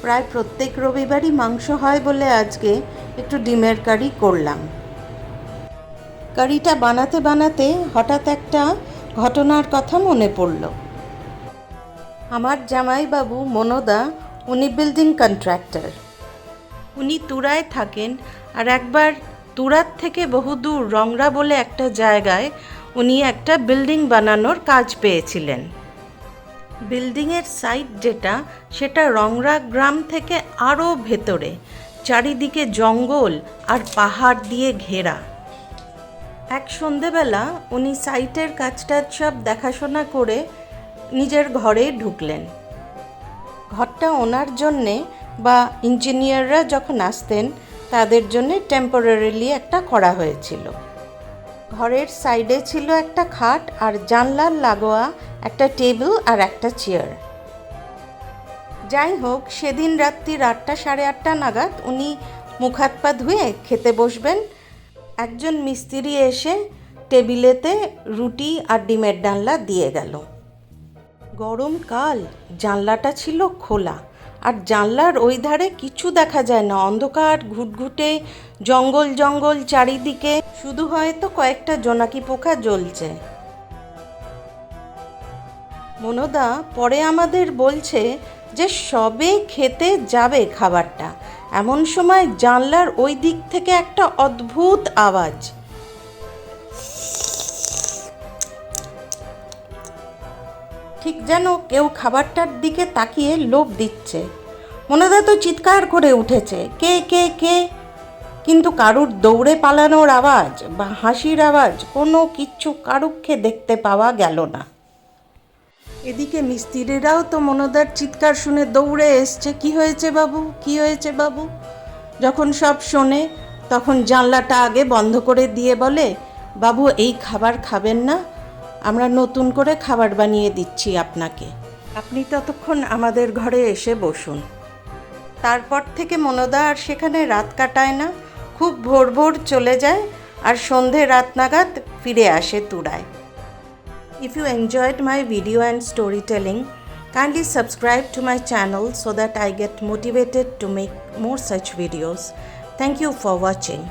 প্রায় প্রত্যেক রবিবারই মাংস হয় বলে আজকে একটু ডিমের কারি করলাম। কারিটা বানাতে বানাতে হঠাৎ একটা ঘটনার কথা মনে পড়ল। আমার জামাইবাবু মনোদা, উনি বিল্ডিং কন্ট্রাক্টর। উনি তুরায় থাকেন, আর একবার তুরার থেকে বহুদূর রংরা বলে একটা জায়গায় উনি একটা বিল্ডিং বানানোর কাজ পেয়েছিলেন। বিল্ডিংয়ের সাইট যেটা, সেটা রংরা গ্রাম থেকে আরও ভেতরে, চারিদিকে জঙ্গল আর পাহাড় দিয়ে ঘেরা। এক সন্ধেবেলা উনি সাইটের কাজটাজ সব দেখাশোনা করে নিজের ঘরে ঢুকলেন। ঘরটা ওনার জন্যে বা ইঞ্জিনিয়াররা যখন আসতেন তাদের জন্যে টেম্পোরারিলি একটা করা হয়েছিল। ঘরের সাইডে ছিল একটা খাট আর জানলার লাগোয়া একটা টেবিল আর একটা চেয়ার। যাই হোক, সেদিন রাত্রি 8টা সাড়ে 8টা নাগাদ উনি মুখ হাত পা ধুয়ে খেতে বসবেন। একজন মিস্ত্রি এসে টেবিলেতে রুটি আর ডিমের ডালনা দিয়ে গেল। গরমকাল, জানলাটা ছিল খোলা, আর জানলার ওই ধারে কিছু দেখা যায় না, অন্ধকার ঘুটঘুটে জঙ্গল জঙ্গল চারিদিকে, শুধু হয়তো কয়েকটা জোনাকি পোকা জ্বলছে। মনোদা পরে আমাদের বলছে যে সবে খেতে যাবে খাবারটা, এমন সময় জানলার ওই দিক থেকে একটা অদ্ভুত আওয়াজ। ঠিক যেন কেউ খাবারটার দিকে তাকিয়ে লোভ দিচ্ছে। মনোদা তো চিৎকার করে উঠেছে, কে কে কে, কিন্তু কারুর দৌড়ে পালানোর আওয়াজ বা হাসির আওয়াজ কোনো কিচ্ছু কারুক্ষে দেখতে পাওয়া গেল না। এদিকে মিস্ত্রিরাও তো মনোদার চিৎকার শুনে দৌড়ে এসছে, কি হয়েছে বাবু, কি হয়েছে বাবু। যখন সব শোনে তখন জানলাটা আগে বন্ধ করে দিয়ে বলে, বাবু এই খাবার খাবেন না, আমরা নতুন করে খাবার বানিয়ে দিচ্ছি আপনাকে, আপনি ততক্ষণ আমাদের ঘরে এসে বসুন। তারপর থেকে মনোদা আর সেখানে রাত কাটায় না, খুব ভোর ভোর চলে যায় আর সন্ধে রাত নাগাদ ফিরে আসে তুরায়। If you enjoyed my video and storytelling, kindly subscribe to my channel so that I get motivated to make more such videos. Thank you for watching.